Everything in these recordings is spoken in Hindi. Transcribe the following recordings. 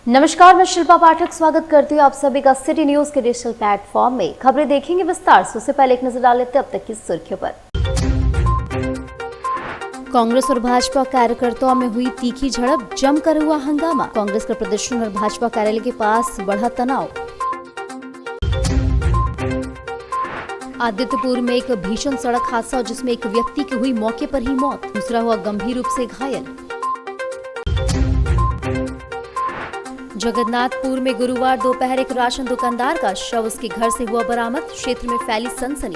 नमस्कार, मैं शिल्पा पाठक स्वागत करती हूँ आप सभी का सिटी न्यूज के डिजिटल प्लेटफॉर्म में। खबरें देखेंगे विस्तार से, उससे पहले एक नजर डाल लेते हैं अब तक की सुर्खियों पर। कांग्रेस और भाजपा कार्यकर्ताओं में हुई तीखी झड़प, जमकर हुआ हंगामा। कांग्रेस का प्रदर्शन और भाजपा कार्यालय के पास बढ़ा तनाव। आदित्यपुर में एक भीषण सड़क हादसा जिसमें एक व्यक्ति की हुई मौके पर ही मौत, दूसरा हुआ गंभीर रूप से घायल। जगन्नाथपुर में गुरुवार दोपहर एक राशन दुकानदार का शव उसके घर से हुआ बरामद, क्षेत्र में फैली सनसनी।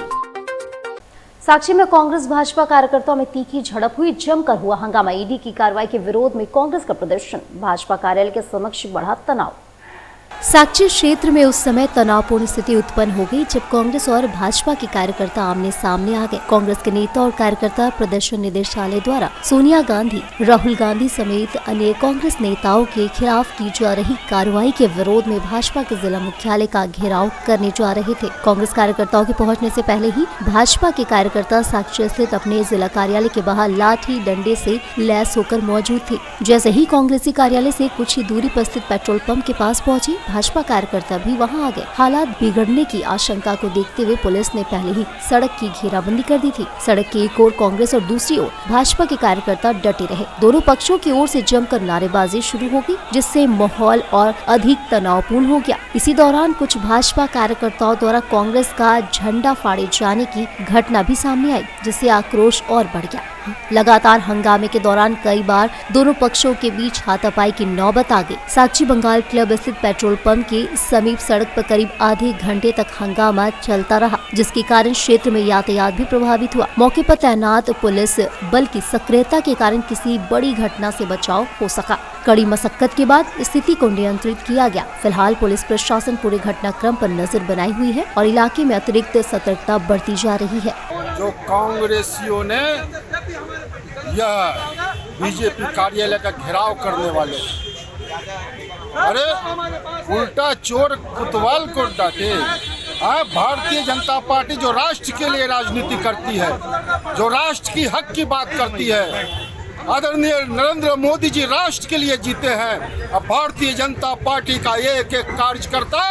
साक्षी में कांग्रेस भाजपा कार्यकर्ताओं में तीखी झड़प हुई, जमकर हुआ हंगामा। ईडी की कार्रवाई के विरोध में कांग्रेस का प्रदर्शन, भाजपा कार्यालय के समक्ष बढ़ा तनाव। साक्षी क्षेत्र में उस समय तनावपूर्ण स्थिति उत्पन्न हो गई जब कांग्रेस और भाजपा के कार्यकर्ता आमने सामने आ गए। कांग्रेस के नेता और कार्यकर्ता प्रदर्शन निदेशालय द्वारा सोनिया गांधी, राहुल गांधी समेत अन्य कांग्रेस नेताओं के खिलाफ की जा रही कार्रवाई के विरोध में भाजपा के जिला मुख्यालय का घेराव करने जा रहे थे। कांग्रेस कार्यकर्ताओं के पहुंचने से पहले ही भाजपा के कार्यकर्ता साक्षी स्थित अपने जिला कार्यालय के बाहर लाठी डंडे से लैस होकर मौजूद थे। जैसे ही कांग्रेसी कार्यालय से कुछ ही दूरी पर स्थित पेट्रोल पंप के पास पहुंची, भाजपा कार्यकर्ता भी वहां आ गए। हालात बिगड़ने की आशंका को देखते हुए पुलिस ने पहले ही सड़क की घेराबंदी कर दी थी। सड़क की एक ओर कांग्रेस और दूसरी ओर भाजपा के कार्यकर्ता डटे रहे। दोनों पक्षों की ओर से जमकर नारेबाजी शुरू हो गई, जिससे माहौल और अधिक तनावपूर्ण हो गया। इसी दौरान कुछ भाजपा कार्यकर्ताओं द्वारा कांग्रेस का झंडा फाड़े जाने की घटना भी सामने आई, जिससे आक्रोश और बढ़ गया। लगातार हंगामे के दौरान कई बार दोनों पक्षों के बीच हाथापाई की नौबत आ गई। साक्षी बंगाल क्लब स्थित पेट्रोल पंप के समीप सड़क पर करीब आधे घंटे तक हंगामा चलता रहा, जिसके कारण क्षेत्र में यातायात भी प्रभावित हुआ। मौके पर तैनात पुलिस बल की सक्रियता के कारण किसी बड़ी घटना से बचाव हो सका। कड़ी मशक्कत के बाद स्थिति को नियंत्रित किया गया। फिलहाल पुलिस प्रशासन पूरे घटनाक्रम पर नजर बनाई हुई है और इलाके में अतिरिक्त सतर्कता बढ़ती जा रही है। जो कांग्रेसियों ने यह बीजेपी कार्यालय का घेराव करने वाले, अरे उल्टा चोर कोतवाल को डांटे। भारतीय जनता पार्टी जो राष्ट्र के लिए राजनीति करती है, जो राष्ट्र की हक की बात करती है, आदरणीय नरेंद्र मोदी जी राष्ट्र के लिए जीते हैं। अब भारतीय जनता पार्टी का एक एक कार्यकर्ता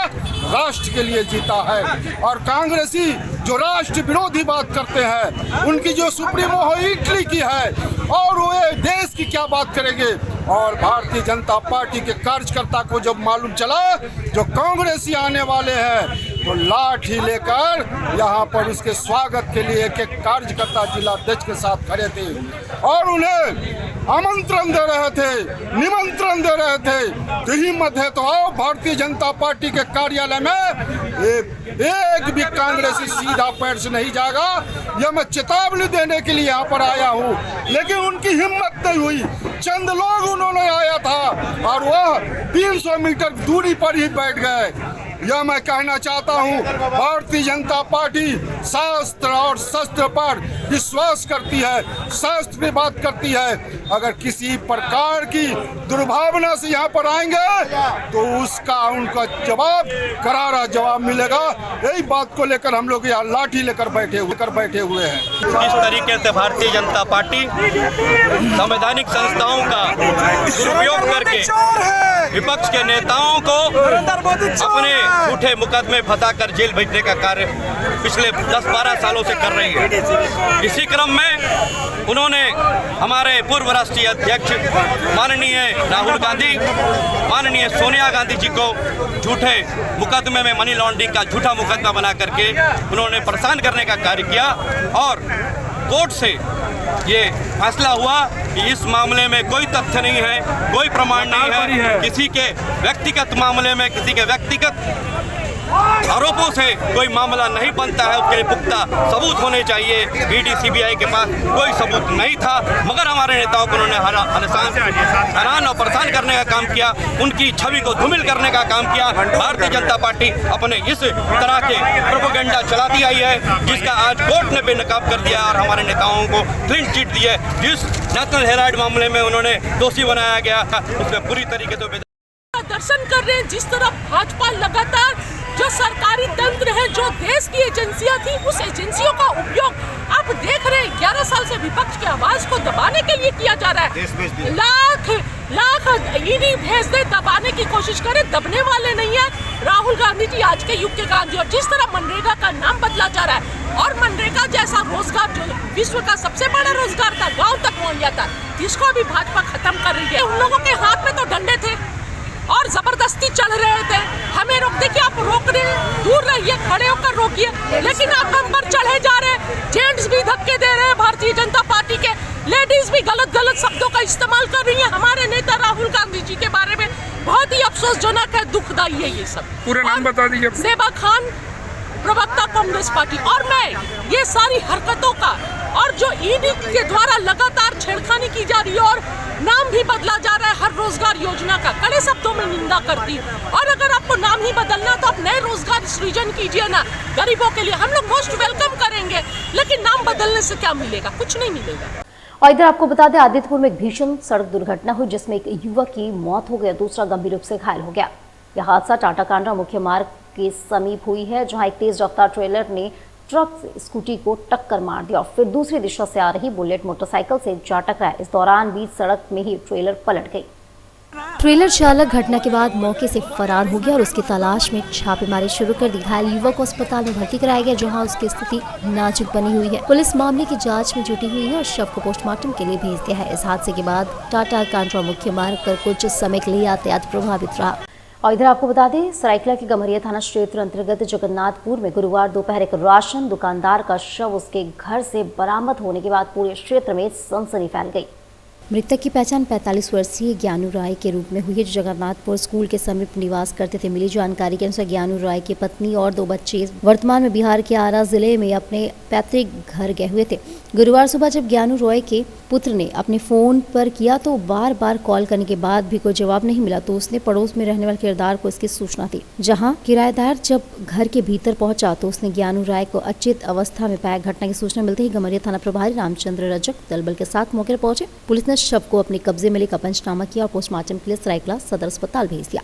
राष्ट्र के लिए जीता है। और कांग्रेसी जो राष्ट्र विरोधी बात करते हैं, उनकी जो सुप्रीमो हो इटली की है और वो देश की क्या बात करेंगे। और भारतीय जनता पार्टी के कार्यकर्ता को जब मालूम चला जो कांग्रेसी आने वाले हैं, तो लाठी लेकर यहाँ पर उसके स्वागत के लिए एक एक कार्यकर्ता जिला अध्यक्ष के साथ खड़े थे और उन्हें आमंत्रण दे रहे थे, निमंत्रण दे रहे थे। तो हिम्मत है तो आओ भारतीय जनता पार्टी के कार्यालय में। एक भी कांग्रेसी सीधा पैर से नहीं जाएगा, यह मैं चेतावनी देने के लिए यहाँ पर आया हूँ। लेकिन उनकी हिम्मत नहीं हुई, चंद लोग उन्होंने आया था और वह 300 मीटर दूरी पर ही बैठ गए। यह मैं कहना चाहता हूँ, भारतीय जनता पार्टी शास्त्र और शस्त्र पर विश्वास करती है, शास्त्र की बात करती है। अगर किसी प्रकार की दुर्भावना से यहाँ पर आएंगे तो उसका उनका जवाब, करारा जवाब मिलेगा। यही बात को लेकर हम लोग यहाँ लाठी लेकर बैठे हुए हैं। इस तरीके से भारतीय जनता पार्टी संवैधानिक संस्थाओं का दुरुपयोग करके विपक्ष के नेताओं को अपने झूठे मुकदमे फंसाकर जेल भेजने का कार्य पिछले 10-12 सालों से कर रही है। इसी क्रम में उन्होंने हमारे पूर्व राष्ट्रीय अध्यक्ष माननीय राहुल गांधी, माननीय सोनिया गांधी जी को झूठे मुकदमे में, मनी लॉन्ड्रिंग का झूठा मुकदमा बना करके उन्होंने परेशान करने का कार्य किया। और कोर्ट से ये फैसला हुआ कि इस मामले में कोई तथ्य नहीं है, कोई प्रमाण नहीं है। किसी के व्यक्तिगत मामले में, किसी के व्यक्तिगत आरोपों से कोई मामला नहीं बनता है, उसके लिए पुख्ता सबूत होने चाहिए। ईडी सीबीआई के पास कोई सबूत नहीं था, मगर हमारे नेताओं को उन्होंने हैरान और परेशान करने का काम किया, उनकी छवि को धूमिल करने का काम किया। भारतीय जनता पार्टी अपने इस तरह के प्रोपेगेंडा चलाती आई है, जिसका आज कोर्ट ने बेनकाब कर दिया और हमारे नेताओं को क्लीन चिट दी है। जिस नेशनल हेराल्ड मामले में उन्होंने दोषी बनाया गया था, उसमें पूरी तरीके से दर्शन कर रहे हैं। जिस तरह भाजपा लगातार जो सरकारी तंत्र है, जो देश की एजेंसियां थी, उस एजेंसियों का उपयोग आप देख रहे हैं 11 साल से विपक्ष की आवाज को दबाने के लिए किया जा रहा है। लाख ईडी भेज दे, दबाने की कोशिश करे, दबने वाले नहीं है राहुल गांधी जी, आज के युग के गांधी। और जिस तरह मनरेगा का नाम बदला जा रहा है और मनरेगा जैसा रोजगार जो विश्व का सबसे बड़ा रोजगार था, गांव तक पहुंच जाता, जिसको भी भाजपा खत्म कर रही है। उन लोगों के हाथ में तो डंडे थे और जबरदस्ती चढ़ रहे थे, हमें रोक दे कि आप रोक रहे, दूर रहिए, खड़े होकर रोकिए, लेकिन आप हम पर चढ़े जा रहे हैं। जेंट्स भी धक्के दे रहे हैं भारतीय जनता पार्टी के, लेडीज भी गलत गलत शब्दों का इस्तेमाल कर रही हैं हमारे नेता राहुल गांधी जी के बारे में। बहुत ही अफसोसजनक है, दुखदायी है ये सब। पूरा नाम बता दीजिए। सेबा खान, प्रवक्ता कांग्रेस पार्टी। और मैं ये सारी हरकतों का और जो ईडी के द्वारा लगातार छेड़खानी की जा रही है और नाम भी बदला जा रहा है हर रोजगार योजना का, कड़े शब्दों में निंदा करती हूँ। और अगर आपको नाम ही बदलना तो आप नए रोजगार सृजन कीजिए ना गरीबों के लिए, हम लोग मोस्ट वेलकम करेंगे, लेकिन नाम बदलने से क्या मिलेगा? कुछ नहीं मिलेगा। और इधर आपको बता दें, आदित्यपुर में एक भीषण सड़क दुर्घटना हुई जिसमें एक युवक की मौत हो गई, दूसरा गंभीर रूप से घायल हो गया। यह हादसा टाटा कांड्रा मुख्य मार्ग के समीप हुई है, जहां एक तेज रफ्तार ट्रेलर ने ट्रक से स्कूटी को टक्कर मार दिया और फिर दूसरी दिशा से आ रही बुलेट मोटरसाइकिल से जा टकराया। इस दौरान बीच सड़क में ही ट्रेलर पलट गई। ट्रेलर चालक घटना के बाद मौके से फरार हो गया और उसकी तलाश में छापेमारी शुरू कर दी। घायल युवक को अस्पताल में भर्ती कराया गया, जहां उसकी स्थिति नाजुक बनी हुई है। पुलिस मामले की जांच में जुटी हुई है और शव को पोस्टमार्टम के लिए भेज दिया है। इस हादसे के बाद टाटा कांड्रा मुख्य मार्ग पर कुछ समय के लिए यातायात प्रभावित रहा। और इधर आपको बता दें, सरायकेला के गम्हरिया थाना क्षेत्र अंतर्गत जगन्नाथपुर में गुरुवार दोपहर एक राशन दुकानदार का शव उसके घर से बरामद होने के बाद पूरे क्षेत्र में सनसनी फैल गई। मृतक की पहचान 45 वर्षीय ज्ञानू राय के रूप में हुई है, जो जगन्नाथपुर स्कूल के समीप निवास करते थे। मिली जानकारी के अनुसार ज्ञानू राय की पत्नी और 2 बच्चे वर्तमान में बिहार के आरा जिले में अपने पैतृक घर गए हुए थे। गुरुवार सुबह जब ज्ञानू राय के पुत्र ने अपने फोन पर किया तो बार बार कॉल करने के बाद भी कोई जवाब नहीं मिला, तो उसने पड़ोस में रहने वाले किराएदार को इसकी सूचना दी। जहां किराएदार जब घर के भीतर पहुंचा तो उसने ज्ञानू राय को अचेत अवस्था में पाया। घटना की सूचना मिलते ही गम्हरिया थाना प्रभारी रामचंद्र रजक दलबल के साथ मौके पर पहुंचे। पुलिस ने शव को अपने कब्जे में लेकर पंचनामा किया और पोस्टमार्टम के लिए सरायकेला सदर अस्पताल भेज दिया।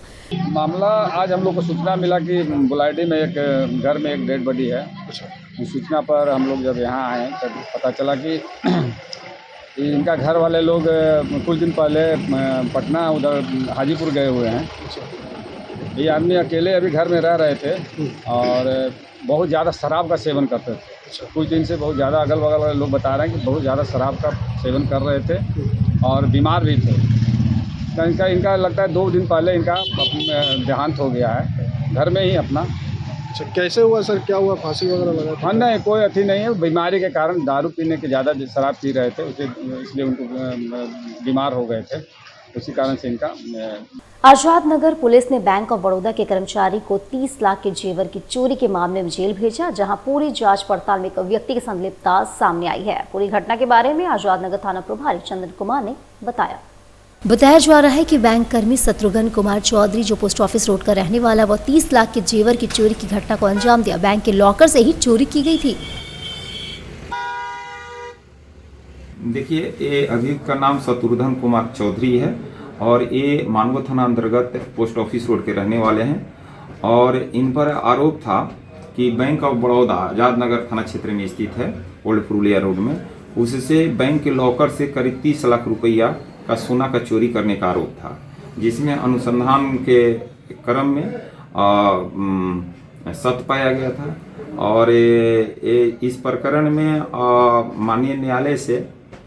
मामला आज हम लोग को सूचना मिला कि बुलाडी में एक घर में एक डेड बॉडी है। इस सूचना पर हम लोग जब यहाँ आए तब पता चला कि इनका घर वाले लोग कुछ दिन पहले पटना उधर हाजीपुर गए हुए हैं। ये आदमी अकेले अभी घर में रह रहे थे और बहुत ज़्यादा शराब का सेवन करते थे। कुछ दिन से बहुत ज़्यादा अगल बगल वाले लोग बता रहे हैं कि बहुत ज़्यादा शराब का सेवन कर रहे थे और बीमार भी थे। तो इनका लगता है 2 दिन पहले इनका देहांत हो गया है घर में ही अपना। अच्छा, कैसे हुआ सर? क्या हुआ? फांसी वगैरह लगा? हाँ, नहीं कोई अथी नहीं है। बीमारी के कारण दारू पीने के ज़्यादा शराब पी रहे थे, इसलिए उनको बीमार हो गए थे, उसी कारण से इनका। आजाद नगर पुलिस ने बैंक ऑफ बड़ौदा के कर्मचारी को 30 लाख के जेवर की चोरी के मामले में जेल भेजा, जहां पूरी जांच पड़ताल में एक व्यक्ति की संलिप्तता सामने आई है। पूरी घटना के बारे में आजाद नगर थाना प्रभारी चंदन कुमार ने बताया जा रहा है कि बैंक कर्मी शत्रुघ्न कुमार चौधरी, जो पोस्ट ऑफिस रोड का रहने वाला, वो 30 लाख के जेवर की चोरी की घटना को अंजाम दिया। बैंक के लॉकर से ही चोरी की गई थी। देखिए, ये अभियुक्त का नाम शत्रुघ्न कुमार चौधरी है और ये मानगो थाना अंतर्गत पोस्ट ऑफिस रोड के रहने वाले हैं और इन पर आरोप था कि बैंक ऑफ बड़ौदा आजाद नगर थाना क्षेत्र में स्थित है, ओल्ड पुरुलिया रोड में, उससे बैंक के लॉकर से करीब 30 लाख रुपया का सोना का चोरी करने का आरोप था, जिसमें अनुसंधान के क्रम में सत्य पाया गया था। और इस प्रकरण में माननीय न्यायालय से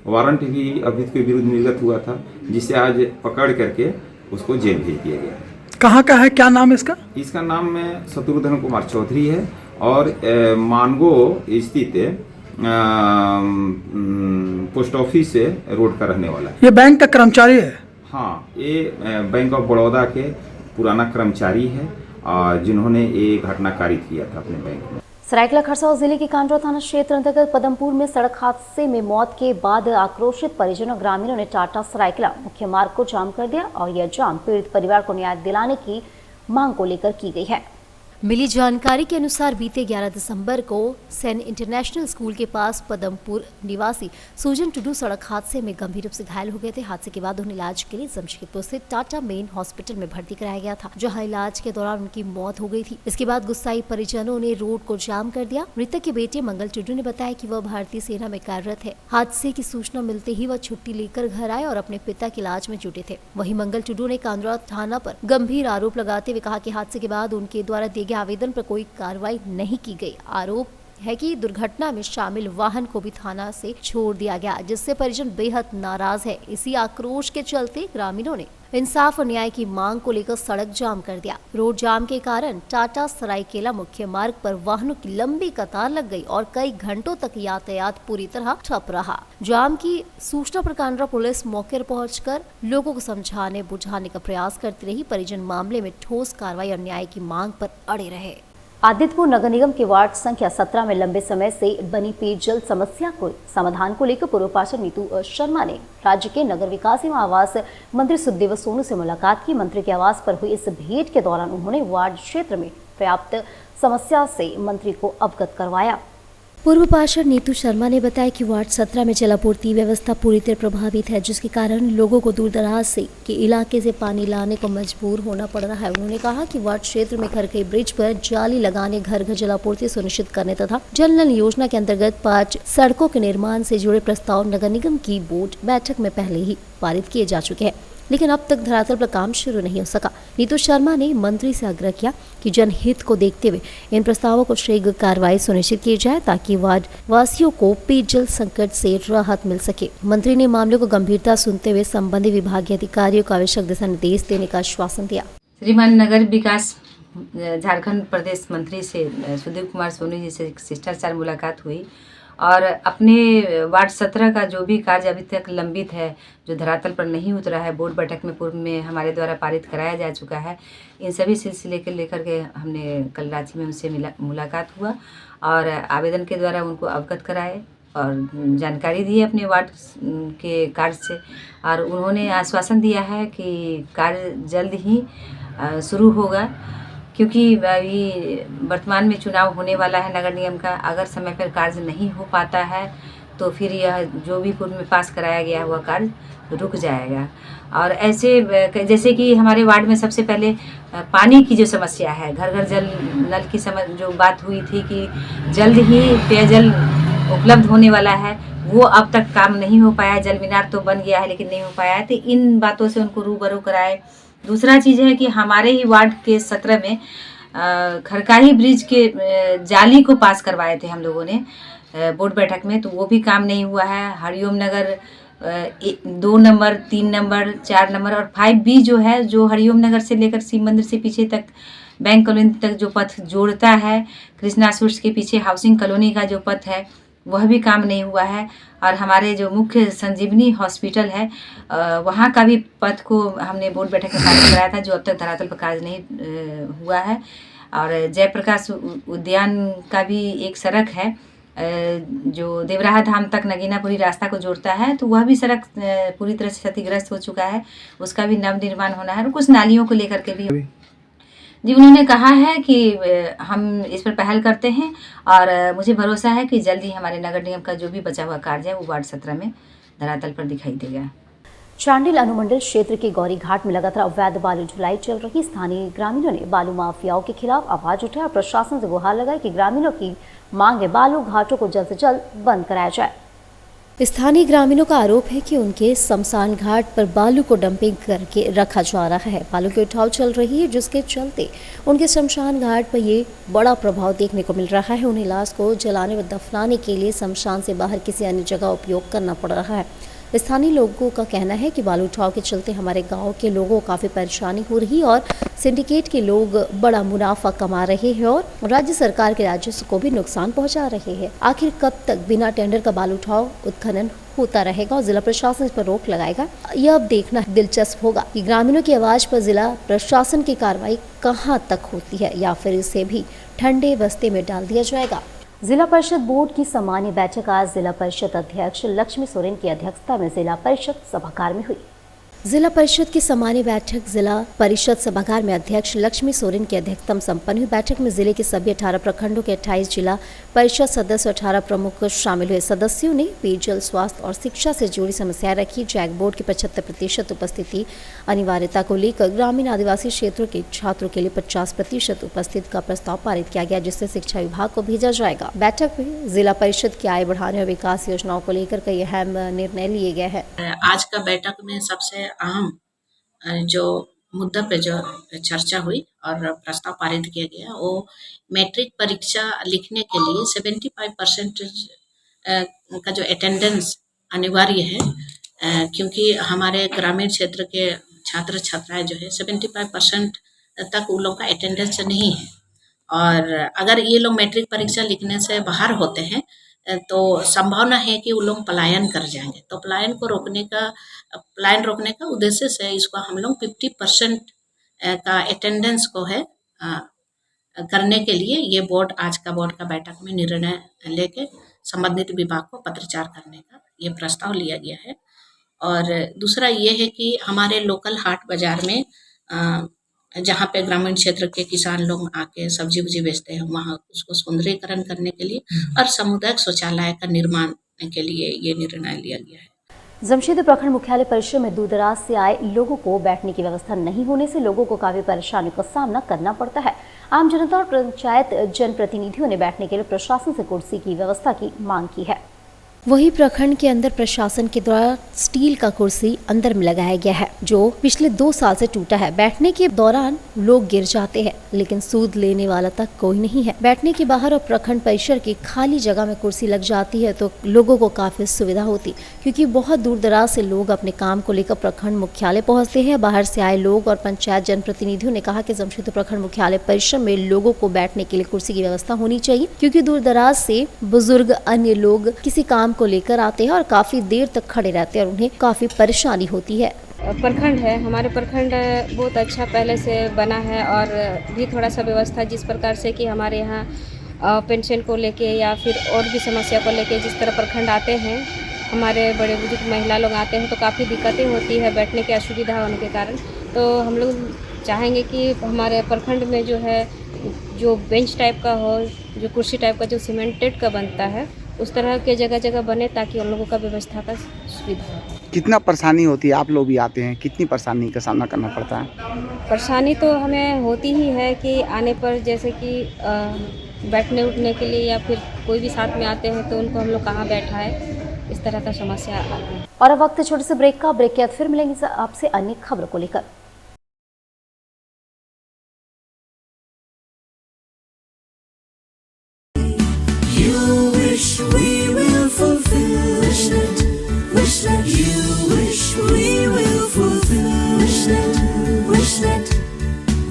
वारंट भी अभियुक्त के विरुद्ध निर्गत हुआ था, जिसे आज पकड़ करके उसको जेल भेज दिया गया। कहाँ का है? क्या नाम है इसका? इसका नाम शत्रुघ्न कुमार चौधरी है और मानगो स्थित पोस्ट ऑफिस से रोड का रहने वाला है। ये बैंक का कर्मचारी है? हाँ, ये बैंक ऑफ बड़ौदा के पुराना कर्मचारी है और जिन्होंने ये घटना कारित किया था अपने बैंक में। सरायकेला खरसावां जिले के कांड्रा थाना क्षेत्र अंतर्गत पदमपुर में सड़क हादसे में मौत के बाद आक्रोशित परिजनों और ग्रामीणों ने टाटा सरायकेला मुख्य मार्ग को जाम कर दिया और यह जाम पीड़ित परिवार को न्याय दिलाने की मांग को लेकर की गई है। मिली जानकारी के अनुसार बीते 11 दिसंबर को सेन इंटरनेशनल स्कूल के पास पदमपुर निवासी सुजन टुडू सड़क हादसे में गंभीर रूप से घायल हो गए थे। हादसे के बाद उन्हें इलाज के लिए जमशेदपुर स्थित टाटा मेन हॉस्पिटल में भर्ती कराया गया था, जहां इलाज के दौरान उनकी मौत हो गई थी। इसके बाद गुस्साई परिजनों ने रोड को जाम कर दिया। मृतक के बेटे मंगल टुडू ने बताया कि वह भारतीय सेना में कार्यरत है। हादसे की सूचना मिलते ही वह छुट्टी लेकर घर आए और अपने पिता के इलाज में जुटे थे। वहीं मंगल टुडू ने कांद्रा थाना पर गंभीर आरोप लगाते हुए कहा कि हादसे के बाद उनके द्वारा दिए गए आवेदन पर कोई कार्रवाई नहीं की गई। आरोप है कि दुर्घटना में शामिल वाहन को भी थाना से छोड़ दिया गया, जिससे परिजन बेहद नाराज है। इसी आक्रोश के चलते ग्रामीणों ने इंसाफ और न्याय की मांग को लेकर सड़क जाम कर दिया। रोड जाम के कारण टाटा सरायकेला मुख्य मार्ग पर वाहनों की लंबी कतार लग गई और कई घंटों तक यातायात पूरी तरह ठप रहा। जाम की सूचना पर कांद्रा पुलिस मौके पर पहुंचकर लोगों को समझाने बुझाने का प्रयास करती रही। परिजन मामले में ठोस कार्रवाई और न्याय की मांग पर अड़े रहे। आदित्यपुर नगर निगम के वार्ड संख्या 17 में लंबे समय से बनी पेयजल समस्या को समाधान को लेकर पूर्व पार्षद नीतू शर्मा ने राज्य के नगर विकास एवं आवास मंत्री सुखदेव सोनू से मुलाकात की। मंत्री के आवास पर हुई इस भेंट के दौरान उन्होंने वार्ड क्षेत्र में पर्याप्त समस्या से मंत्री को अवगत करवाया। पूर्व पार्षद नीतू शर्मा ने बताया कि वार्ड 17 में जलापूर्ति व्यवस्था पूरी तरह प्रभावित है, जिसके कारण लोगों को दूर दराज से के इलाके से पानी लाने को मजबूर होना पड़ रहा है। उन्होंने कहा कि वार्ड क्षेत्र में खरकई ब्रिज पर जाली लगाने, घर घर जलापूर्ति सुनिश्चित करने तथा जल नल योजना के अंतर्गत 5 सड़कों के निर्माण से जुड़े प्रस्ताव नगर निगम की बोर्ड बैठक में पहले ही पारित किए जा चुके हैं, लेकिन अब तक धरातल पर काम शुरू नहीं हो सका। नीतू शर्मा ने मंत्री से आग्रह किया कि जनहित को देखते हुए इन प्रस्तावों को शीघ्र कार्रवाई सुनिश्चित की जाए ताकि वार्ड वासियों को पेयजल संकट से राहत मिल सके। मंत्री ने मामले को गंभीरता सुनते हुए संबंधित विभागीय अधिकारियों को आवश्यक दिशा निर्देश देने का आश्वासन दिया। श्रीमान नगर विकास झारखंड प्रदेश मंत्री से सुखदेव कुमार सोनू जी से शिष्टाचार मुलाकात हुई और अपने वार्ड 17 का जो भी कार्य अभी तक लंबित है, जो धरातल पर नहीं उतरा है, बोर्ड बैठक में पूर्व में हमारे द्वारा पारित कराया जा चुका है, इन सभी सिलसिले के लेकर के हमने कल रांची में उनसे मुलाकात हुआ और आवेदन के द्वारा उनको अवगत कराए और जानकारी दी अपने वार्ड के कार्य से। और उन्होंने आश्वासन दिया है कि कार्य जल्द ही शुरू होगा, क्योंकि अभी वर्तमान में चुनाव होने वाला है नगर निगम का। अगर समय पर कार्य नहीं हो पाता है तो फिर यह जो भी पूर्व में पास कराया गया हुआ कार्य रुक जाएगा। और ऐसे जैसे कि हमारे वार्ड में सबसे पहले पानी की जो समस्या है, घर घर जल नल की जो बात हुई थी कि जल्द ही पेयजल उपलब्ध होने वाला है, वो अब तक काम नहीं हो पाया। जल मीनार तो बन गया है लेकिन नहीं हो पाया है, तो इन बातों से उनको रूबरू कराए। दूसरा चीज़ है कि हमारे ही वार्ड के 17 में खरकाही ब्रिज के जाली को पास करवाए थे हम लोगों ने बोर्ड बैठक में, तो वो भी काम नहीं हुआ है। हरिओम नगर 2 नंबर, 3 नंबर, 4 नंबर और 5B जो है, जो हरिओम नगर से लेकर शिव मंदिर से पीछे तक बैंक कॉलोनी तक जो पथ जोड़ता है, कृष्णा सूट्स के पीछे हाउसिंग कॉलोनी का जो पथ है, वह भी काम नहीं हुआ है। और हमारे जो मुख्य संजीवनी हॉस्पिटल है, वहाँ का भी पथ को हमने बोर्ड बैठक में पारित कराया था, जो अब तक धरातल पर कार्य नहीं हुआ है। और जयप्रकाश उद्यान का भी एक सड़क है जो देवराहा धाम तक नगीनापुरी रास्ता को जोड़ता है, तो वह भी सड़क पूरी तरह से क्षतिग्रस्त हो चुका है, उसका भी नव निर्माण होना है। और कुछ नालियों को लेकर के भी जी उन्होंने कहा है कि हम इस पर पहल करते हैं और मुझे भरोसा है कि जल्द ही हमारे नगर निगम का जो भी बचा हुआ कार्य है वो वार्ड 17 में धरातल पर दिखाई देगा। चांडिल अनुमंडल क्षेत्र के गौरी घाट में लगातार अवैध बालू ढुलाई चल रही। स्थानीय ग्रामीणों ने बालू माफियाओं के खिलाफ आवाज उठाई और प्रशासन से गुहार लगाई कि ग्रामीणों की मांग है बालू घाटों को जल्द से जल्द बंद कराया जाए। स्थानीय ग्रामीणों का आरोप है कि उनके शमशान घाट पर बालू को डंपिंग करके रखा जा रहा है। बालू की उठाव चल रही है, जिसके चलते उनके शमशान घाट पर ये बड़ा प्रभाव देखने को मिल रहा है। उन्हें लाश को जलाने व दफनाने के लिए शमशान से बाहर किसी अन्य जगह उपयोग करना पड़ रहा है। स्थानीय लोगों का कहना है कि बालू उठाव के चलते हमारे गांव के लोगों को काफ़ी परेशानी हो रही है और सिंडिकेट के लोग बड़ा मुनाफा कमा रहे हैं और राज्य सरकार के राजस्व को भी नुकसान पहुंचा रहे हैं। आखिर कब तक बिना टेंडर का बालू उठाव उत्खनन होता रहेगा और जिला प्रशासन इस पर रोक लगाएगा? यह अब देखना दिलचस्प होगा कि ग्रामीणों की आवाज पर जिला प्रशासन की कार्रवाई कहां तक होती है या फिर इसे भी ठंडे बस्ते में डाल दिया जाएगा। जिला परिषद बोर्ड की सामान्य बैठक आज जिला परिषद अध्यक्ष लक्ष्मी सोरेन की अध्यक्षता में जिला परिषद सभागार में हुई। जिला परिषद की सामान्य बैठक जिला परिषद सभागार में अध्यक्ष लक्ष्मी सोरेन की अध्यक्षता में संपन्न हुई। बैठक में जिले के सभी 18 प्रखंडों के 28 जिला परिषद सदस्य और 18 प्रमुख शामिल हुए। सदस्यों ने पेयजल, स्वास्थ्य और शिक्षा से जुड़ी समस्याएं रखी। जैक बोर्ड की 75% उपस्थिति अनिवार्यता को लेकर ग्रामीण आदिवासी क्षेत्रों के छात्रों के लिए 50% उपस्थित का प्रस्ताव पारित किया गया, जिससे शिक्षा विभाग को भेजा जाएगा। बैठक में जिला परिषद की आय बढ़ाने और विकास योजनाओं को लेकर कई अहम निर्णय लिए गए हैं। आज का बैठक में सबसे अहम जो मुद्दा पे जो चर्चा हुई और प्रस्ताव पारित किया गया वो मैट्रिक परीक्षा लिखने के लिए 75% का जो अटेंडेंस अनिवार्य है, क्योंकि हमारे ग्रामीण क्षेत्र के छात्र छात्राएं जो है 75% तक उन लोग का अटेंडेंस नहीं है, और अगर ये लोग मैट्रिक परीक्षा लिखने से बाहर होते हैं तो संभावना है कि वो लोग पलायन कर जाएंगे। तो पलायन रोकने का उद्देश्य से इसको हम लोग 50% का अटेंडेंस को है करने के लिए ये आज का बोर्ड का बैठक में निर्णय लेके संबंधित विभाग को पत्राचार करने का ये प्रस्ताव लिया गया है। और दूसरा ये है कि हमारे लोकल हाट बाजार में जहाँ पे ग्रामीण क्षेत्र के किसान लोग आके सब्जी वब्जी बेचते हैं, वहाँ उसको सौंदर्यीकरण करने के लिए और सामुदायिक शौचालय का निर्माण के लिए ये निर्णय लिया गया है। जमशेदपुर प्रखंड मुख्यालय परिसर में दूर दराज से आए लोगों को बैठने की व्यवस्था नहीं होने से लोगों को काफी परेशानियों का सामना करना पड़ता है। आम जनता और पंचायत जनप्रतिनिधियों ने बैठने के लिए प्रशासन से कुर्सी की व्यवस्था की मांग की है। वहीं प्रखंड के अंदर प्रशासन के द्वारा स्टील का कुर्सी अंदर में लगाया गया है, जो पिछले 2 साल से टूटा है। बैठने के दौरान लोग गिर जाते हैं, लेकिन सूद लेने वाला तक कोई नहीं है। बैठने के बाहर और प्रखंड परिसर की खाली जगह में कुर्सी लग जाती है तो लोगों को काफी सुविधा होती, क्योंकि बहुत दूर दराज से लोग अपने काम को लेकर प्रखंड मुख्यालय पहुँचते हैं। बाहर से आए लोग और पंचायत जनप्रतिनिधियों ने कहा कि जमशेदपुर प्रखंड मुख्यालय परिसर में लोगों को बैठने के लिए कुर्सी की व्यवस्था होनी चाहिए, क्योंकि दूर दराज से बुजुर्ग अन्य लोग किसी काम को लेकर आते हैं और काफी देर तक खड़े रहते हैं और उन्हें काफी परेशानी होती है। प्रखंड है, हमारे प्रखंड बहुत अच्छा पहले से बना है और भी थोड़ा सा व्यवस्था जिस प्रकार से कि हमारे यहाँ पेंशन को लेके या फिर और भी समस्या को लेके जिस तरह प्रखंड आते हैं, हमारे बड़े बुजुर्ग महिला लोग आते हैं तो काफ़ी दिक्कतें होती है बैठने की असुविधा होने के कारण। तो हम लोग चाहेंगे कि हमारे प्रखंड में जो है जो बेंच टाइप का हो, जो कुर्सी टाइप का जो सीमेंटेड का बनता है, उस तरह के जगह जगह बने ताकि उन लोगों का व्यवस्था का सुविधा हो। कितना परेशानी होती है? आप लोग भी आते हैं, कितनी परेशानी का सामना करना पड़ता है? परेशानी तो हमें होती ही है कि आने पर जैसे कि बैठने उठने के लिए या फिर कोई भी साथ में आते हैं तो उनको हम लोग कहाँ बैठाएं, इस तरह का समस्या आती है। और अब वक्त छोटे से ब्रेक का। ब्रेक के बाद फिर मिलेंगे आपसे अन्य खबरों को लेकर।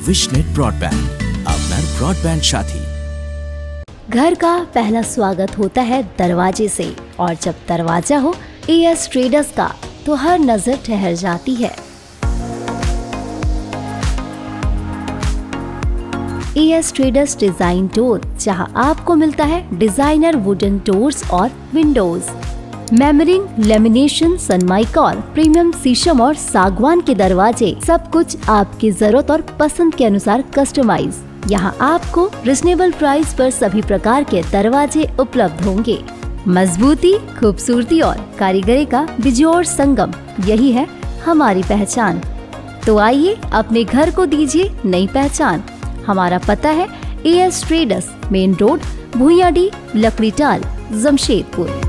विशनेट ब्रॉडबैंड, আপনার ब्रॉडबैंड साथी। घर का पहला स्वागत होता है दरवाजे से, और जब दरवाजा हो एएस ट्रेडर्स का तो हर नजर ठहर जाती है। एएस ट्रेडर्स डिजाइन डोर, जहां आपको मिलता है डिजाइनर वुडन डोर्स और विंडोज, मेमरिंग, लेमिनेशन, सनमाइका, प्रीमियम शीशम और सागवान के दरवाजे, सब कुछ आपकी जरूरत और पसंद के अनुसार कस्टमाइज। यहाँ आपको रिजनेबल प्राइस पर सभी प्रकार के दरवाजे उपलब्ध होंगे। मजबूती, खूबसूरती और कारीगरी का बिजोड़ संगम, यही है हमारी पहचान। तो आइए अपने घर को दीजिए नई पहचान। हमारा पता है AS traders, main road, Bhuiyadih, Lakdital, Jamshedpur.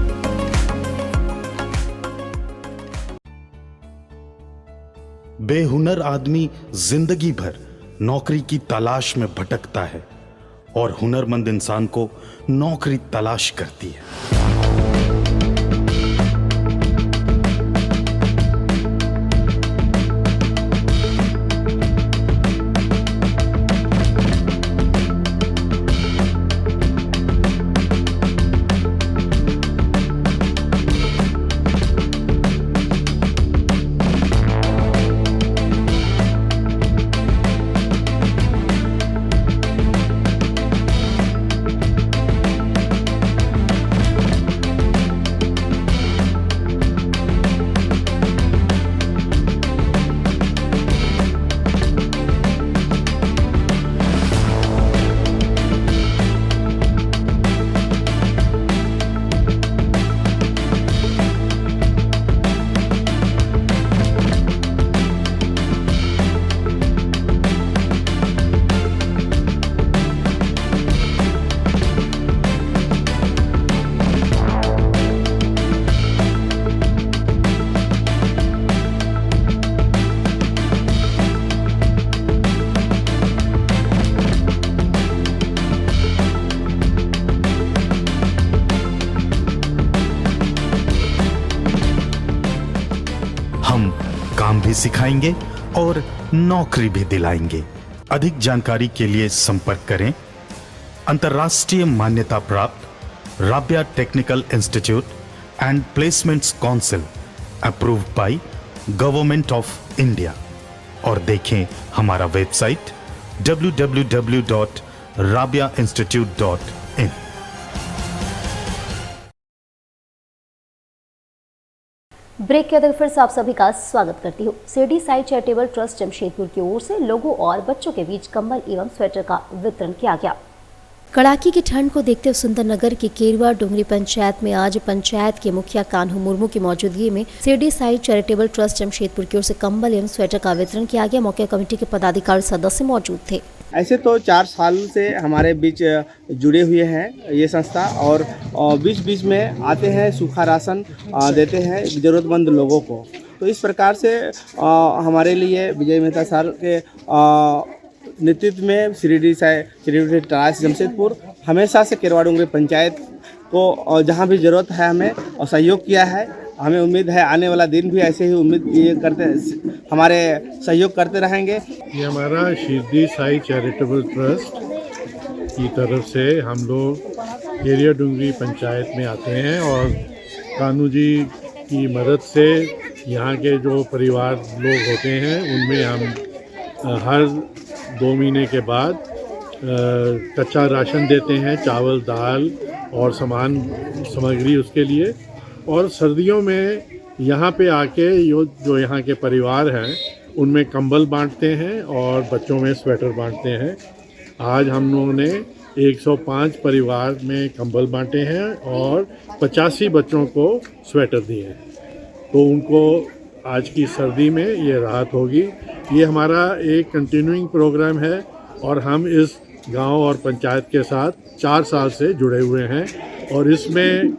बेहुनर आदमी जिंदगी भर नौकरी की तलाश में भटकता है और हुनरमंद इंसान को नौकरी तलाश करती है। सिखाएंगे और नौकरी भी दिलाएंगे। अधिक जानकारी के लिए संपर्क करें अंतर्राष्ट्रीय मान्यता प्राप्त Rabia technical institute and placements council approved by government of India और देखें हमारा वेबसाइट www.rabiainstitute.in। ब्रेक के अंदर फिर से आप सभी का स्वागत करती हूँ। शिरडी साई चैरिटेबल ट्रस्ट जमशेदपुर की ओर से लोगों और बच्चों के बीच कंबल एवं स्वेटर का वितरण किया गया। कड़ाके की ठंड को देखते हुए सुंदरनगर के केरवा डोंगरी पंचायत में आज पंचायत के मुखिया कान्हू मुर्मू की मौजूदगी में शिरडी साई चैरिटेबल ट्रस्ट जमशेदपुर की ओर से कंबल एवं स्वेटर का वितरण किया गया। मौके कमेटी के पदाधिकारी सदस्य मौजूद थे। ऐसे तो 4 साल से हमारे बीच जुड़े हुए हैं ये संस्था और बीच बीच में आते हैं, सूखा राशन देते हैं ज़रूरतमंद लोगों को। तो इस प्रकार से हमारे लिए विजय मेहता सर के नेतृत्व में शिरडी ट्रस्ट जमशेदपुर हमेशा से केरवा डोंगरी पंचायत को जहाँ भी ज़रूरत है हमें और सहयोग किया है। हमें उम्मीद है आने वाला दिन भी ऐसे ही उम्मीद ये करते हमारे सहयोग करते रहेंगे। ये हमारा शिरडी साई चैरिटेबल ट्रस्ट की तरफ से हम लोग केरवा डोंगरी पंचायत में आते हैं और कान्हू जी की मदद से यहाँ के जो परिवार लोग होते हैं उनमें हम हर 2 महीने के बाद कच्चा राशन देते हैं, चावल दाल और सामग्री उसके लिए। और सर्दियों में यहाँ पे आके जो यहाँ के परिवार हैं उनमें कंबल बांटते हैं और बच्चों में स्वेटर बांटते हैं। आज हम लोगों ने 105 परिवार में कंबल बांटे हैं और 85 बच्चों को स्वेटर दिए हैं। तो उनको आज की सर्दी में ये राहत होगी। ये हमारा एक कंटिन्यूइंग प्रोग्राम है और हम इस गांव और पंचायत के साथ 4 साल से जुड़े हुए हैं और इसमें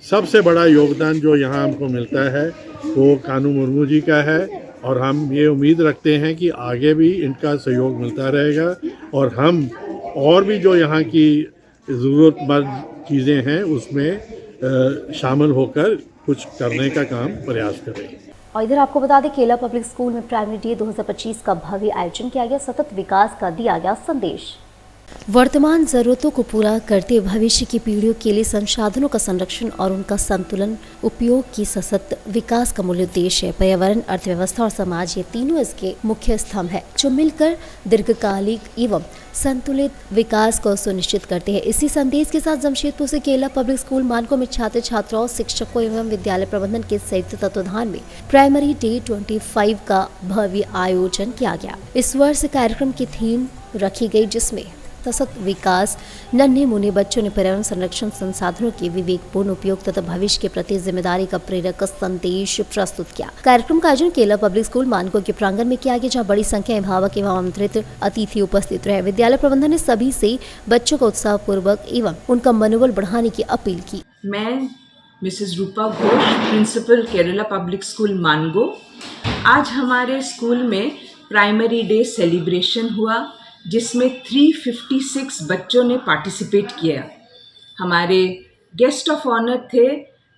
सबसे बड़ा योगदान जो यहाँ हमको मिलता है वो कान्हू मुर्मू जी का है और हम ये उम्मीद रखते हैं कि आगे भी इनका सहयोग मिलता रहेगा और हम और भी जो यहाँ की ज़रूरतमंद चीज़ें हैं उसमें शामिल होकर कुछ करने का काम प्रयास करेंगे। और इधर आपको बता दें केला पब्लिक स्कूल में प्राइमरी डे 2025 का भव्य आयोजन किया गया। सतत विकास का दिया गया संदेश। वर्तमान जरूरतों को पूरा करते हुए भविष्य की पीढ़ियों के लिए संसाधनों का संरक्षण और उनका संतुलन उपयोग की सशक्त विकास का मूल उद्देश्य है। पर्यावरण, अर्थव्यवस्था और समाज ये तीनों इसके मुख्य स्तंभ है जो मिलकर दीर्घकालिक एवं संतुलित विकास को सुनिश्चित करते हैं। इसी संदेश के साथ जमशेदपुर से केला पब्लिक स्कूल मानकों में छात्र छात्राओं, शिक्षकों एवं विद्यालय प्रबंधन के संयुक्त तत्वाधान में प्राइमरी डे 25 का भव्य आयोजन किया गया। इस वर्ष कार्यक्रम की थीम रखी गई जिसमें सतत विकास, नन्हे मुन्ने बच्चों ने पर्यावरण संरक्षण, संसाधनों के विवेकपूर्ण उपयोग तथा भविष्य के प्रति जिम्मेदारी का प्रेरक संदेश प्रस्तुत किया। कार्यक्रम का आयोजन केला पब्लिक स्कूल मानकों के प्रांगण में किया गया जहां बड़ी संख्या में अभिभावक एवं आमंत्रित अतिथि उपस्थित रहे। विद्यालय प्रबंधन ने सभी से बच्चों का उत्साह पूर्वक एवं उनका मनोबल बढ़ाने की अपील की। मैं Mrs Rupa Ghosh, principal Kerala public school Mango. आज हमारे स्कूल में प्राइमरी डे सेलिब्रेशन हुआ जिसमें 356 बच्चों ने पार्टिसिपेट किया। हमारे गेस्ट ऑफ ऑनर थे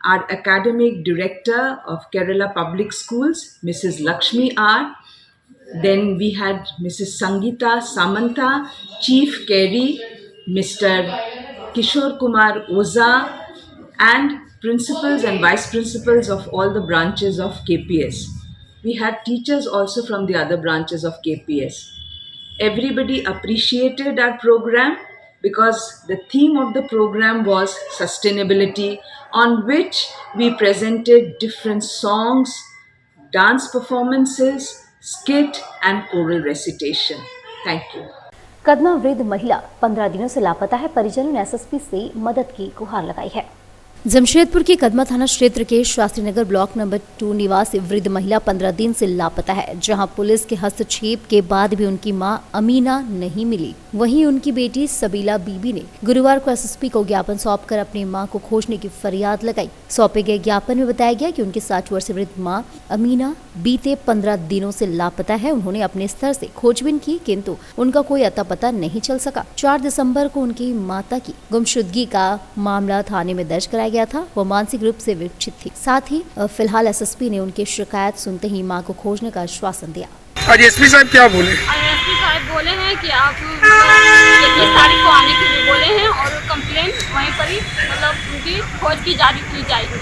our academic director of Kerala public schools Mrs Lakshmi R, then we had Mrs Sangeeta Samanta, chief carry Mr Kishore Kumar Ojha and principals and vice principals of all the branches of KPS. We had teachers also from the other branches of KPS. Everybody appreciated our program because the theme of the program was sustainability, on which we presented different songs, dance performances, skit and choral recitation. Thank you. Kadma वृद्ध महिला 15 दिनों से लापता है। परिजनों ने एसएसपी से मदद की गुहार लगाई है। जमशेदपुर के कदमा थाना क्षेत्र के शास्त्री नगर ब्लॉक नंबर 2 निवासी वृद्ध महिला 15 दिन से लापता है, जहां पुलिस के हस्तक्षेप के बाद भी उनकी मां अमीना नहीं मिली। वहीं उनकी बेटी सबीला बीबी ने गुरुवार को एसएसपी को ज्ञापन सौंपकर अपनी मां को खोजने की फरियाद लगाई। सौंपे गए ज्ञापन में बताया गया कि उनकी 60 वर्षीय वृद्ध मां अमीना बीते 15 दिनों से लापता है। उन्होंने अपने स्तर से खोजबीन की किंतु उनका कोई अता पता नहीं चल सका। 4 दिसंबर को उनकी माता की गुमशुदगी का मामला थाने में दर्ज कराया गया था। वो मानसिक रूप से विक्षिप्त थी। साथ ही फिलहाल एसएसपी ने उनकी शिकायत सुनते ही मां को खोजने का आश्वासन दिया। आज एसपी साहब क्या बोले? एसपी साहब बोले हैं कि आप 21 तारीख को आने के लिए बोले हैं और कंप्लेंट वहीं पर ही मतलब उनकी खोज की जारी की जाएगी।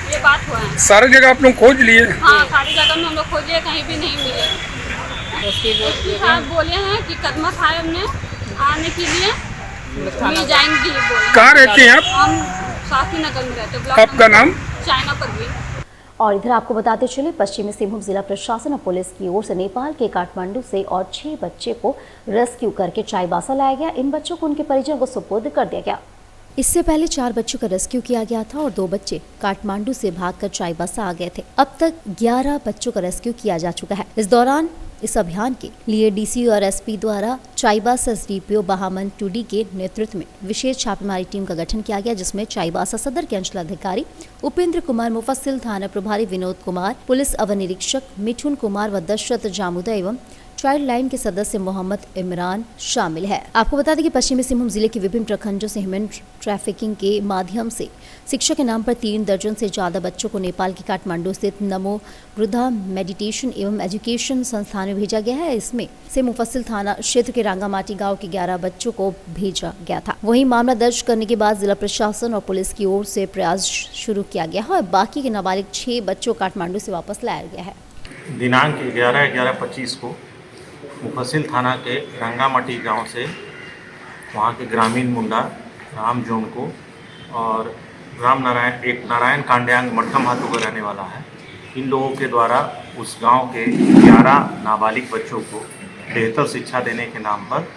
ये बात हुआ है। सारी जगह आप लोग खोज लिए? हाँ, सारी जगह में हम लोग खोजे, कहीं भी नहीं मिले। एसपी साहब बोले हैं कि कदमा साहब ने आने के लिए मिल जाएंगे। कहाँ रहते हैं आप? हम शास्त्री नगर में रहते हैं। आपका नाम? चाइना परवीन। और इधर आपको बताते चले, पश्चिमी सिंहभूम जिला प्रशासन और पुलिस की ओर से नेपाल के काठमांडू से और 6 बच्चे को रेस्क्यू करके चाईबासा लाया गया। इन बच्चों को उनके परिजन को सुपुर्द कर दिया गया। इससे पहले 4 बच्चों का रेस्क्यू किया गया था और 2 बच्चे काठमांडू से भागकर चाईबासा आ गए थे। अब तक 11 बच्चों का रेस्क्यू किया जा चुका है। इस दौरान इस अभियान के लिए डीसी और एसपी द्वारा चाईबासा एसडीपीओ बहामन टूडी के नेतृत्व में विशेष छापेमारी टीम का गठन किया गया, जिसमें चाईबासा सदर के अंचलाधिकारी उपेंद्र कुमार, मुफस्सिल थाना प्रभारी विनोद कुमार, पुलिस अवर निरीक्षक मिठुन कुमार व दशरथ जामुदा एवं चाइल्ड लाइन के सदस्य मोहम्मद इमरान शामिल है। आपको बता दें कि पश्चिमी सिंहभूम जिले के विभिन्न प्रखंडों से ह्यूमन ट्रैफिकिंग के माध्यम से शिक्षा के नाम पर 3 दर्जन से ज्यादा बच्चों को नेपाल के काठमांडू स्थित नमो वृद्धा मेडिटेशन एवं एजुकेशन संस्थान में भेजा गया है। इसमें से मुफस्सिल थाना क्षेत्र के रांगामाटी गांव के 11 बच्चों को भेजा गया था। वहीं मामला दर्ज करने के बाद जिला प्रशासन और पुलिस की ओर से प्रयास शुरू किया गया है और बाकी के नाबालिग 6 बच्चों काठमांडू से वापस लाया गया है। दिनांक 11/11/25 को मुफस्सिल थाना के रंगामाटी गांव से वहां के ग्रामीण मुंडा राम जोन को और एक नारायण कांड्यांग मठम हाथों का रहने वाला है, इन लोगों के द्वारा उस गांव के 11 नाबालिग बच्चों को बेहतर शिक्षा देने के नाम पर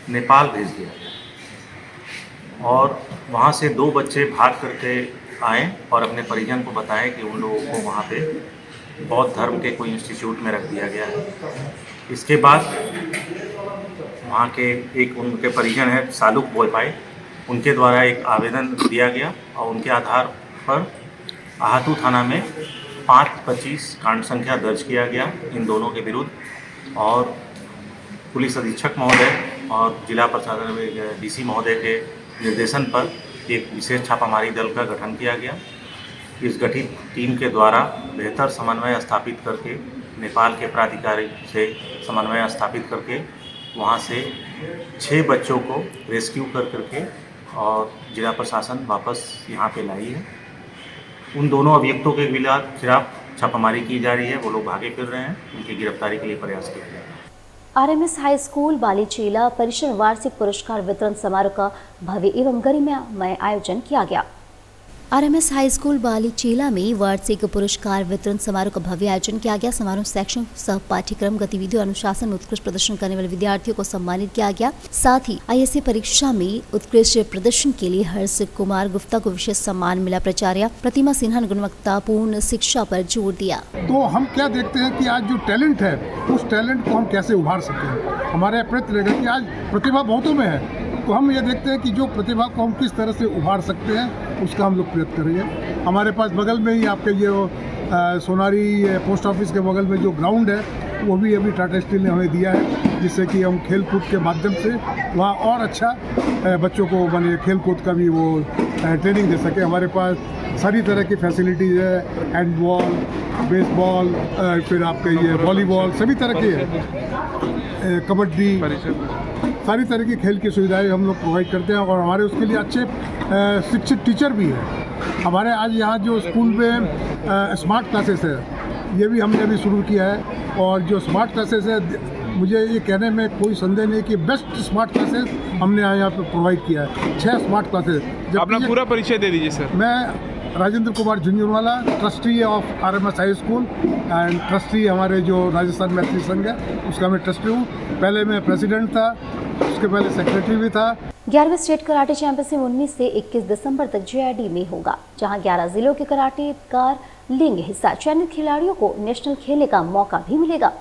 नेपाल भेज दिया गया और वहां से 2 बच्चे भाग करके आए और अपने परिजन को बताए कि उन लोगों को वहां पे बौद्ध धर्म के कोई इंस्टीट्यूट में रख दिया गया है। इसके बाद वहाँ के एक उनके परिजन है सालुक बोयपाई, उनके द्वारा एक आवेदन दिया गया और उनके आधार पर आहातू थाना में 5/25 कांड संख्या दर्ज किया गया इन दोनों के विरुद्ध और पुलिस अधीक्षक महोदय और जिला प्रशासन डीसी महोदय के निर्देशन पर एक विशेष छापामारी दल का गठन किया गया। इस गठित टीम के द्वारा बेहतर समन्वय स्थापित करके नेपाल के प्राधिकारी से समन्वय स्थापित करके वहां से 6 बच्चों को रेस्क्यू करके और जिला प्रशासन वापस यहाँ पे लाई है। उन दोनों अभियुक्तों के खिलाफ छापामारी की जा रही है। वो लोग भागे फिर रहे हैं, उनकी गिरफ्तारी के लिए प्रयास किया जा रहा है। आरएमएस हाई स्कूल बालीचेला परिसर वार्षिक पुरस्कार वितरण समारोह का भव्य एवं गरिमामय आयोजन किया गया। आरएमएस हाई स्कूल बालीचेला में वार्षिक पुरस्कार वितरण समारोह का भव्य आयोजन किया गया। समारोह शैक्षणिक सह पाठ्यक्रम गतिविधियों और अनुशासन में उत्कृष्ट प्रदर्शन करने वाले विद्यार्थियों को सम्मानित किया गया। साथ ही आईएससी परीक्षा में उत्कृष्ट प्रदर्शन के लिए हर्ष कुमार गुप्ता को विशेष सम्मान मिला। प्राचार्य प्रतिमा सिन्हा ने गुणवत्तापूर्ण शिक्षा पर जोर दिया। तो हम क्या देखते हैं कि आज जो टैलेंट है उस टैलेंट को हम कैसे उभार सकते हैं। हमारे प्रयत्न रहेगा कि आज प्रतिभा बहुतों में है, तो हम ये देखते हैं कि जो प्रतिभा को हम किस तरह से उभार सकते हैं उसका हम लोग प्रयत्न करेंगे। हमारे पास बगल में ही आपके ये सोनारी पोस्ट ऑफिस के बगल में जो ग्राउंड है वो भी अभी टाटा स्टील ने हमें दिया है, जिससे कि हम खेल कूद के माध्यम से वहाँ और अच्छा बच्चों को बने खेल कूद का भी वो ट्रेनिंग दे सके। हमारे पास सारी तरह की फैसिलिटीज़ है, हैंडबॉल, बेसबॉल, फिर आपके ये वॉलीबॉल, सभी तरह की है, कबड्डी, सारी तरह की खेल की सुविधाएं हम लोग प्रोवाइड करते हैं और हमारे उसके लिए अच्छे शिक्षित टीचर भी हैं। हमारे आज यहाँ जो स्कूल में स्मार्ट क्लासेस है ये भी हमने अभी शुरू किया है और जो स्मार्ट क्लासेस है मुझे ये कहने में कोई संदेह नहीं कि बेस्ट स्मार्ट क्लासेस हमने यहाँ पे प्रोवाइड किया है। 6 स्मार्ट क्लासेस। अपना पूरा परिचय दे दीजिए सर। मैं Rajendra Kumar Jhunjhunwala, trustee of RMS high school and trustee हमारे जो राजस्थान मैत्री संघ है उसका मैं ट्रस्टी हूँ। पहले मैं प्रेसिडेंट था, उसके पहले सेक्रेटरी भी था। 11वीं स्टेट कराटे चैंपियनशिप 19 से 21 दिसंबर तक जेआईडी में होगा, जहां 11 जिलों के कराटेकार लेंगे हिस्सा। चयनित खिलाड़ियों को नेशनल खेलने का मौका भी मिलेगा।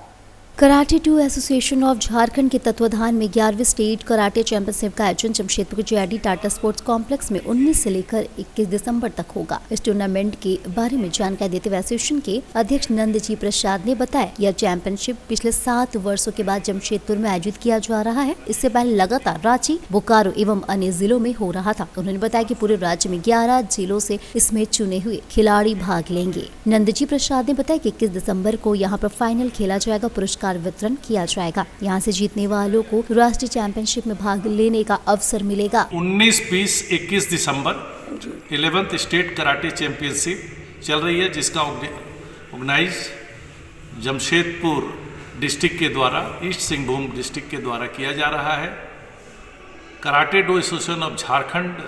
कराटे 2 एसोसिएशन ऑफ झारखंड के तत्वाधान में 11वीं स्टेट कराटे चैंपियनशिप का आयोजन जमशेदपुर के JRD टाटा स्पोर्ट्स कॉम्प्लेक्स में 19 से लेकर 21 दिसंबर तक होगा। इस टूर्नामेंट के बारे में जानकारी देते हुए एसोसिएशन के अध्यक्ष नंदजी प्रसाद ने बताया, यह चैंपियनशिप पिछले 7 वर्षों के बाद जमशेदपुर में आयोजित किया जा रहा है। इससे पहले लगातार रांची, बोकारो एवं अन्य जिलों में हो रहा था। उन्होंने बताया कि पूरे राज्य में 11 जिलों से इसमें चुने हुए खिलाड़ी भाग लेंगे। नंदजी प्रसाद ने बताया कि 21 दिसंबर को यहाँ पर फाइनल खेला जाएगा, पुरस्कार वितरण किया जाएगा। यहाँ से जीतने वालों को राष्ट्रीय चैंपियनशिप में भाग लेने का अवसर मिलेगा। 19, 20, 21 दिसंबर 11th स्टेट कराटे चैंपियनशिप चल रही है, जिसका ऑर्गेनाइज जमशेदपुर डिस्ट्रिक्ट के द्वारा, ईस्ट सिंहभूम डिस्ट्रिक्ट के द्वारा किया जा रहा है। कराटे 2 एसोसिएशन ऑफ झारखंड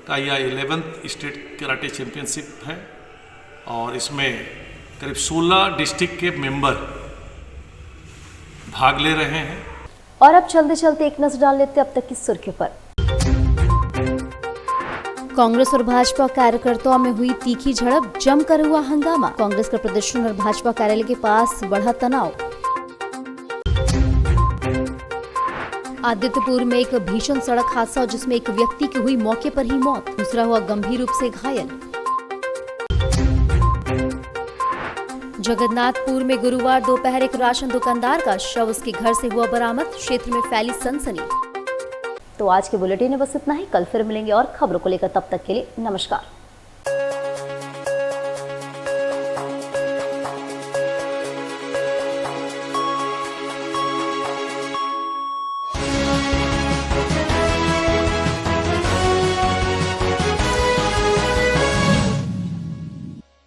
का यह 11th स्टेट कराटे चैंपियनशिप है और इसमें करीब 16 डिस्ट्रिक्ट के मेंबर भाग ले रहे हैं। और अब चलते चलते एक नजर डाल लेते अब तक की सुर्खियों पर। कांग्रेस और भाजपा कार्यकर्ताओं में हुई तीखी झड़प, जमकर हुआ हंगामा। कांग्रेस का प्रदर्शन और भाजपा कार्यालय के पास बढ़ा तनाव। आदित्यपुर में एक भीषण सड़क हादसा जिसमें एक व्यक्ति की हुई मौके पर ही मौत, दूसरा हुआ गंभीर रूप से घायल। जगन्नाथपुर में गुरुवार दोपहर एक राशन दुकानदार का शव उसके घर से हुआ बरामद, क्षेत्र में फैली सनसनी। तो आज के बुलेटिन में बस इतना ही। कल फिर मिलेंगे और खबरों को लेकर, तब तक के लिए नमस्कार।